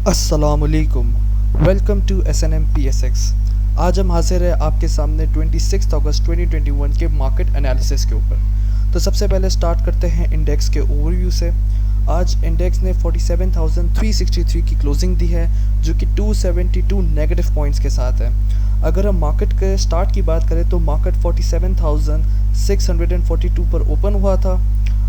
अस्सलामुअलैकुम। Welcome to SNMPSX। आज हम हाजिर है आपके सामने 26 अगस्त 2021 के मार्केट एनालिसिस के ऊपर। तो सबसे पहले स्टार्ट करते हैं इंडेक्स के ओवरव्यू से। आज इंडेक्स ने 47,363 की क्लोजिंग दी है, जो कि 272 नेगेटिव पॉइंट्स के साथ है। अगर हम मार्केट के स्टार्ट की बात करें तो मार्केट 47,642 पर ओपन हुआ था।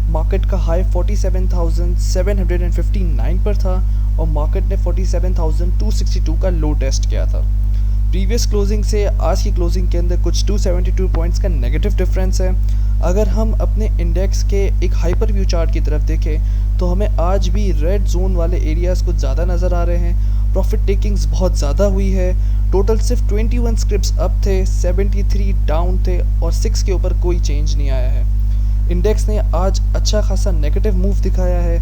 मार्केट का हाई 47,759 पर था और मार्केट ने 47,262 का लो टेस्ट किया था। प्रीवियस क्लोजिंग से आज की क्लोजिंग के अंदर कुछ 272 पॉइंट्स का नेगेटिव डिफरेंस है। अगर हम अपने इंडेक्स के एक हाइपर व्यू चार्ट की तरफ देखें तो हमें आज भी रेड जोन वाले एरियाज़ कुछ ज़्यादा नज़र आ रहे हैं। प्रॉफिट टेकिंग्स बहुत ज़्यादा हुई है। टोटल सिर्फ 21 स्क्रिप्ट्स अप थे, 73 डाउन थे और 6 के ऊपर कोई चेंज नहीं आया है। इंडेक्स ने आज अच्छा खासा नेगेटिव मूव दिखाया है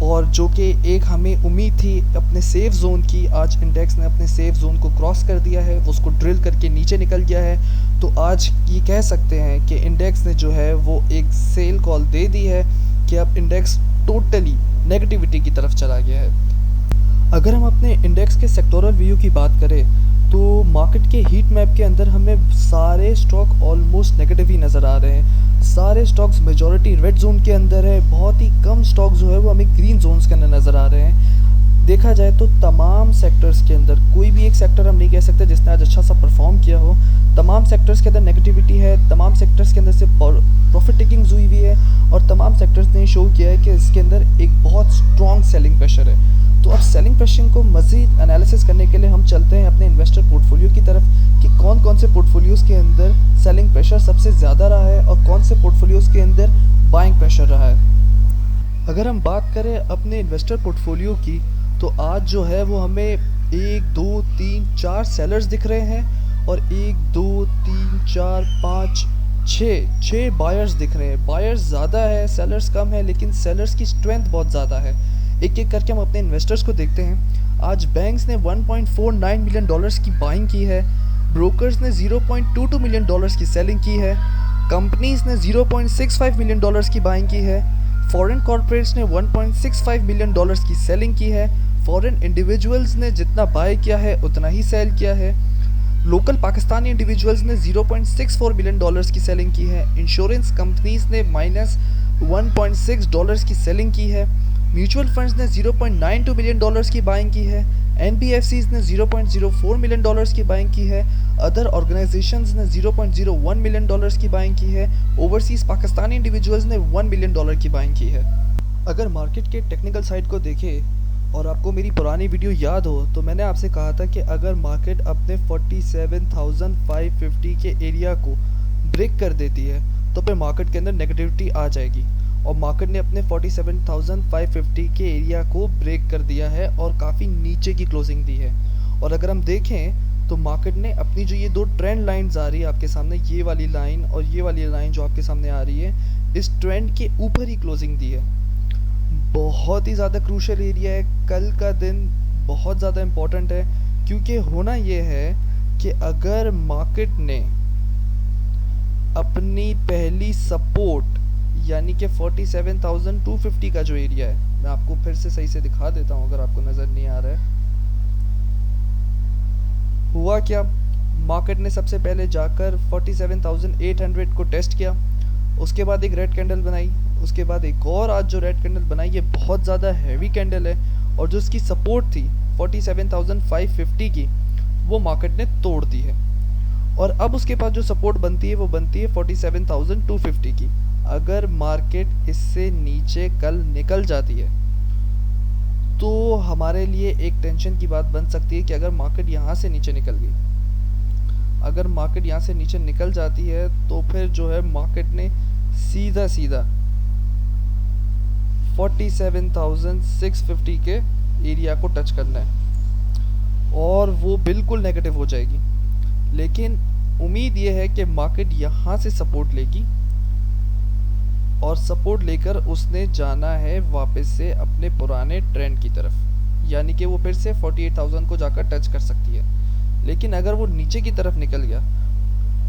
और जो कि एक हमें उम्मीद थी अपने सेफ जोन की, आज इंडेक्स ने अपने सेफ जोन को क्रॉस कर दिया है, वो उसको ड्रिल करके नीचे निकल गया है। तो आज ये कह सकते हैं कि इंडेक्स ने जो है वो एक सेल कॉल दे दी है कि अब इंडेक्स टोटली नेगेटिविटी की तरफ चला गया है। अगर हम अपने इंडेक्स के सेक्टोरल व्यू की बात करें तो मार्केट के हीट मैप के अंदर हमें सारे स्टॉक ऑलमोस्ट नेगेटिव ही नज़र आ रहे हैं। सारे स्टॉक्स मेजॉरिटी रेड जोन के अंदर है, बहुत ही कम स्टॉक जो है वो हमें ग्रीन जोन्स के अंदर नज़र आ रहे हैं। देखा जाए तो तमाम सेक्टर्स के अंदर कोई भी एक सेक्टर हम नहीं कह सकते जिसने आज अच्छा सा परफॉर्म किया हो। तमाम सेक्टर्स के अंदर नेगेटिविटी है, तमाम सेक्टर्स के अंदर से प्रॉफिट टेकिंग्स हुई हुई है और तमाम सेक्टर्स ने शो किया है कि इसके अंदर एक बहुत स्ट्रॉन्ग सेलिंग प्रेशर है। तो अब सेलिंग प्रेशर को मज़ीद एनालिसिस करने के लिए हम चलते हैं अपने इन्वेस्टर पोर्टफोलियो की तरफ कि कौन कौन से पोर्टफोलियोज़ के अंदर सेलिंग प्रेशर सबसे ज़्यादा रहा है और कौन से पोर्टफोलियोज़ के अंदर बाइंग प्रेशर रहा है। अगर हम बात करें अपने इन्वेस्टर पोर्टफोलियो की तो आज जो है वो हमें 1 2 3 4 सेलर्स दिख रहे हैं और 1 2 3 4 5 6 बायर्स दिख रहे हैं। बायर्स ज़्यादा है, सेलर्स कम है, लेकिन सेलर्स की स्ट्रेंथ बहुत ज़्यादा है। एक एक करके हम अपने इन्वेस्टर्स को देखते हैं। आज बैंक्स ने 1.49 मिलियन डॉलर्स की बाइंग की है, ब्रोकर्स ने 0.22 मिलियन डॉलर्स की सेलिंग की है, कंपनीज ने 0.65 मिलियन डॉलर्स की बाइंग की है, फॉरेन कॉर्पोरेट्स ने 1.65 मिलियन डॉलर्स की सेलिंग की है, फॉरेन इंडिविजुअल्स ने जितना बाय किया है उतना ही सेल किया है, लोकल पाकिस्तानी इंडिविजुअल्स ने 0.64 मिलियन डॉलर्स की सेलिंग की है, इंश्योरेंस कंपनीज ने -1.6 डॉलर्स की सेलिंग की है, म्यूचुअल फंड्स ने 0.92 मिलियन डॉलर्स की बाइंग की है, NBFCs ने 0.04 मिलियन डॉलर्स की बाइंग की है, अदर ऑर्गेनाइजेशंस ने 0.01 मिलियन डॉलर्स की बाइंग की है, ओवरसीज़ पाकिस्तानी इंडिविजुअल्स ने 1 मिलियन डॉलर की बाइंग की है। अगर मार्केट के टेक्निकल साइड को देखें और आपको मेरी पुरानी वीडियो याद हो तो मैंने आपसे कहा था कि अगर मार्केट अपने 47,550 के एरिया को ब्रेक कर देती है तो फिर मार्केट के अंदर नेगेटिविटी आ जाएगी और मार्केट ने अपने 47,550 के एरिया को ब्रेक कर दिया है और काफ़ी नीचे की क्लोजिंग दी है। और अगर हम देखें तो मार्केट ने अपनी जो ये दो ट्रेंड लाइंस आ रही है आपके सामने, ये वाली लाइन और ये वाली लाइन जो आपके सामने आ रही है, इस ट्रेंड के ऊपर ही क्लोजिंग दी है। बहुत ही ज़्यादा क्रूशियल एरिया है। कल का दिन बहुत ज़्यादा इम्पोर्टेंट है क्योंकि होना ये है कि अगर मार्केट ने अपनी पहली सपोर्ट यानी कि 47,250 का जो एरिया है, मैं आपको फिर से सही से दिखा देता हूँ अगर आपको नज़र नहीं आ रहा है। हुआ क्या, मार्केट ने सबसे पहले जाकर 47,800 को टेस्ट किया, उसके बाद एक रेड कैंडल बनाई, उसके बाद एक और आज जो रेड कैंडल बनाई ये बहुत ज़्यादा हैवी कैंडल है और जो इसकी सपोर्ट थी 47,550 की वो मार्केट ने तोड़ दी है और अब उसके पास जो सपोर्ट बनती है वो बनती है 47,250 की। अगर मार्केट इससे नीचे कल निकल जाती है तो हमारे लिए एक टेंशन की बात बन सकती है कि अगर मार्केट यहाँ से नीचे निकल गई, अगर मार्केट यहाँ से नीचे निकल जाती है तो फिर जो है मार्केट ने सीधा 47,650 के एरिया को टच करना है और वो बिल्कुल नेगेटिव हो जाएगी। लेकिन उम्मीद ये है कि मार्केट यहाँ से सपोर्ट लेगी और सपोर्ट लेकर उसने जाना है वापस से अपने पुराने ट्रेंड की तरफ, यानी कि वो फिर से 48,000 को जाकर टच कर सकती है। लेकिन अगर वो नीचे की तरफ निकल गया,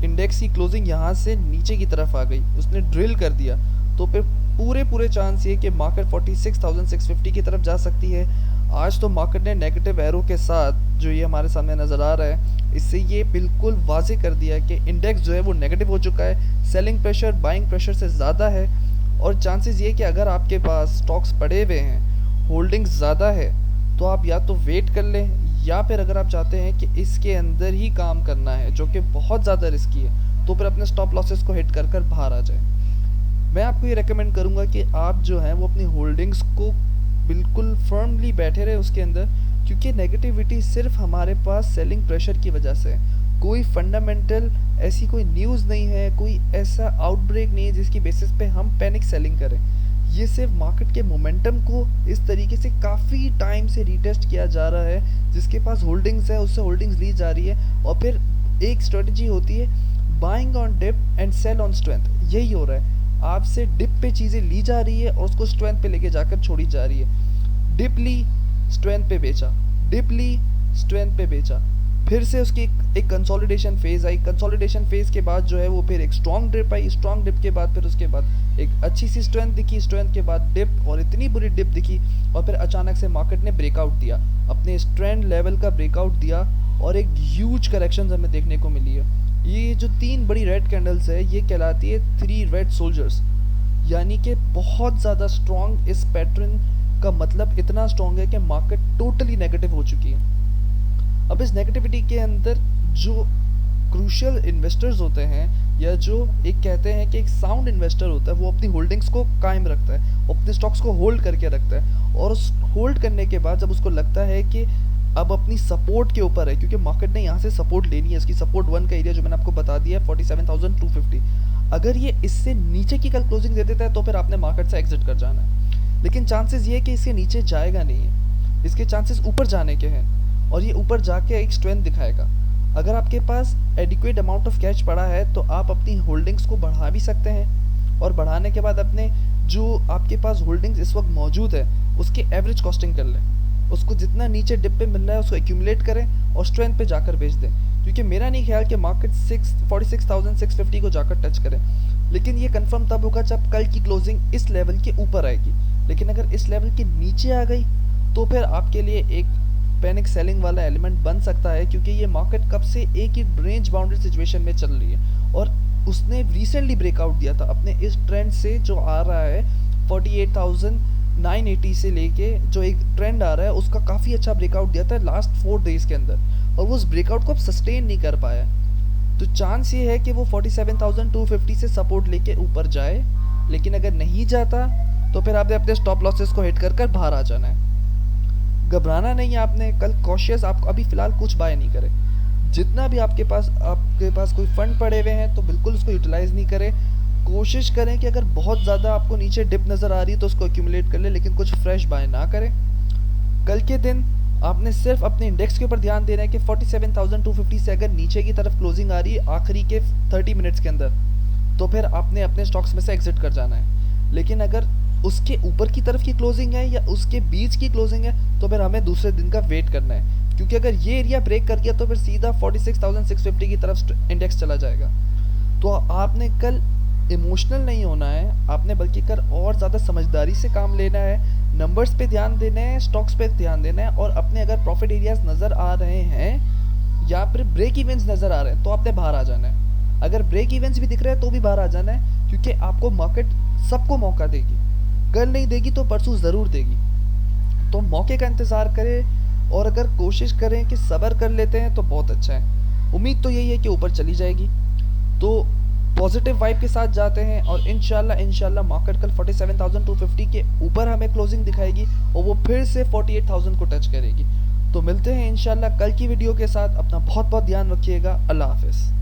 इंडेक्स की क्लोजिंग यहाँ से नीचे की तरफ आ गई, उसने ड्रिल कर दिया, तो फिर पूरे चांस ये कि मार्केट 46,650 की तरफ जा सकती है। आज तो मार्केट ने नेगेटिव एरो के साथ जो ये हमारे सामने नज़र आ रहा है, इससे ये बिल्कुल वाज़ेह कर दिया कि इंडेक्स जो है वो नेगेटिव हो चुका है। सेलिंग प्रेशर बाइंग प्रेशर से ज़्यादा है और चांसेस ये कि अगर आपके पास स्टॉक्स पड़े हुए हैं, होल्डिंग्स ज़्यादा है, तो आप या तो वेट कर लें, या फिर अगर आप चाहते हैं कि इसके अंदर ही काम करना है जो कि बहुत ज़्यादा रिस्की है, तो फिर अपने स्टॉप लॉसेस को हिट कर बाहर आ जाए। मैं आपको ये रेकमेंड करूँगा कि आप जो है वो अपनी होल्डिंग्स को बिल्कुल फर्मली बैठे रहे उसके अंदर, क्योंकि नेगेटिविटी सिर्फ हमारे पास सेलिंग प्रेशर की वजह से है। कोई फंडामेंटल ऐसी कोई न्यूज़ नहीं है, कोई ऐसा आउटब्रेक नहीं है जिसकी बेसिस पे हम पैनिक सेलिंग करें। ये सिर्फ मार्केट के मोमेंटम को इस तरीके से काफ़ी टाइम से रीटेस्ट किया जा रहा है, जिसके पास होल्डिंग्स है उससे होल्डिंग्स ली जा रही है, और फिर एक स्ट्रेटजी होती है buying on dip and sell on strength. यही हो रहा है, आपसे डिप पे चीज़ें ली जा रही है और उसको स्ट्रेंथ पे लेके जाकर छोड़ी जा रही है। डिप ली, स्ट्रेंथ पे बेचा, डिप ली, स्ट्रेंथ पे बेचा, फिर से उसकी एक कंसोलिडेशन फेज़ आई। कंसोलिडेशन फेज़ के बाद जो है वो फिर एक स्ट्रॉन्ग डिप आई, स्ट्रॉन्ग डिप के बाद फिर उसके बाद एक अच्छी सी स्ट्रेंथ दिखी, स्ट्रेंथ के बाद डिप और इतनी बुरी डिप दिखी, और फिर अचानक से मार्केट ने ब्रेकआउट दिया, अपने स्ट्रेंड लेवल का ब्रेकआउट दिया और एक ह्यूज करेक्शन हमें देखने को मिली है। ये जो 3 बड़ी रेड कैंडल्स है ये कहलाती है 3 रेड सोल्जर्स, यानी कि बहुत ज़्यादा स्ट्रॉन्ग। इस पैटर्न का मतलब इतना स्ट्रॉन्ग है कि मार्केट टोटली नेगेटिव हो चुकी है। अब इस नेगेटिविटी के अंदर जो क्रूशियल इन्वेस्टर्स होते हैं, या जो एक कहते हैं कि एक साउंड इन्वेस्टर होता है, वो अपनी होल्डिंग्स को कायम रखता है, अपने स्टॉक्स को होल्ड करके रखता है, और उस होल्ड करने के बाद जब उसको लगता है कि अब अपनी सपोर्ट के ऊपर है, क्योंकि मार्केट ने यहाँ से सपोर्ट लेनी है, इसकी सपोर्ट 1 का एरिया जो मैंने आपको बता दिया है 47,250, अगर ये इससे नीचे की कल क्लोजिंग दे देता है तो फिर आपने मार्केट से एग्जिट कर जाना है। लेकिन चांसेस ये है कि इसके नीचे जाएगा नहीं है, इसके चांसेस ऊपर जाने के हैं, और ये ऊपर जाके एक स्ट्रेंथ दिखाएगा। अगर आपके पास एडिक्वेट अमाउंट ऑफ कैश पड़ा है तो आप अपनी होल्डिंग्स को बढ़ा भी सकते हैं, और बढ़ाने के बाद अपने जो आपके पास होल्डिंग्स इस वक्त मौजूद है उसकी एवरेज कॉस्टिंग कर लें, उसको जितना नीचे डिप पे मिल रहा है उसको एक्यूमुलेट करें और स्ट्रेंथ पे जाकर बेच दें, क्योंकि मेरा नहीं ख्याल कि मार्केट 46,650 को जाकर टच करे। लेकिन ये कंफर्म तब होगा जब कल की क्लोजिंग इस लेवल के ऊपर आएगी। लेकिन अगर इस लेवल के नीचे आ गई तो फिर आपके लिए एक पैनिक सेलिंग वाला एलिमेंट बन सकता है, क्योंकि ये मार्केट कब से एक ही रेंज बाउंड्री सिचुएशन में चल रही है, और उसने रिसेंटली ब्रेकआउट दिया था अपने इस ट्रेंड से जो आ रहा है 48,980 से लेके जो एक ट्रेंड आ रहा है उसका काफ़ी अच्छा ब्रेकआउट दिया था लास्ट 4 डेज के अंदर, और वो उस ब्रेकआउट को अब सस्टेन नहीं कर पाया। तो चांस ये है कि वो 47,250 से सपोर्ट लेके ऊपर जाए, लेकिन अगर नहीं जाता तो फिर आपने अपने स्टॉप लॉसेस को हिट कर बाहर आ जाना है। घबराना नहीं है आपने, कल कॉशियस आप अभी फ़िलहाल कुछ बाय नहीं करें। जितना भी आपके पास कोई फंड पड़े हुए हैं तो बिल्कुल उसको यूटिलाइज़ नहीं करें। कोशिश करें कि अगर बहुत ज़्यादा आपको नीचे डिप नज़र आ रही है तो उसको एक्यूमुलेट कर ले, लेकिन कुछ फ्रेश बाय ना करें। कल के दिन आपने सिर्फ अपने इंडेक्स के ऊपर ध्यान देना है कि 47,250 से अगर नीचे की तरफ क्लोजिंग आ रही है आखिरी के 30 मिनट्स के अंदर, तो फिर आपने अपने स्टॉक्स में से एग्जिट कर जाना है। लेकिन अगर उसके ऊपर की तरफ की क्लोजिंग है या उसके बीच की क्लोजिंग है तो फिर हमें दूसरे दिन का वेट करना है, क्योंकि अगर ये एरिया ब्रेक कर गया तो फिर सीधा 46,650 की तरफ इंडेक्स चला जाएगा। तो आपने कल इमोशनल नहीं होना है, आपने बल्कि कर और ज़्यादा समझदारी से काम लेना है, नंबर्स पे ध्यान देना है, स्टॉक्स पे ध्यान देना है, और अपने अगर प्रॉफिट एरियाज नज़र आ रहे हैं या फिर ब्रेक इवेंट्स नज़र आ रहे हैं तो आपने बाहर आ जाना है। अगर ब्रेक इवेंट्स भी दिख रहे हैं तो भी बाहर आ जाना है, क्योंकि आपको मार्केट सबको मौका देगी, कल नहीं देगी तो परसों ज़रूर देगी। तो मौके का इंतज़ार करें, और अगर कोशिश करें कि सब्र कर लेते हैं तो बहुत अच्छा है। उम्मीद तो यही है कि ऊपर चली जाएगी, तो पॉजिटिव वाइब के साथ जाते हैं, और इंशाल्लाह मार्केट कल 47,250 के ऊपर हमें क्लोजिंग दिखाएगी और वो फिर से 48,000 को टच करेगी। तो मिलते हैं इंशाल्लाह कल की वीडियो के साथ। अपना बहुत बहुत ध्यान रखिएगा। अल्लाह हाफिज़।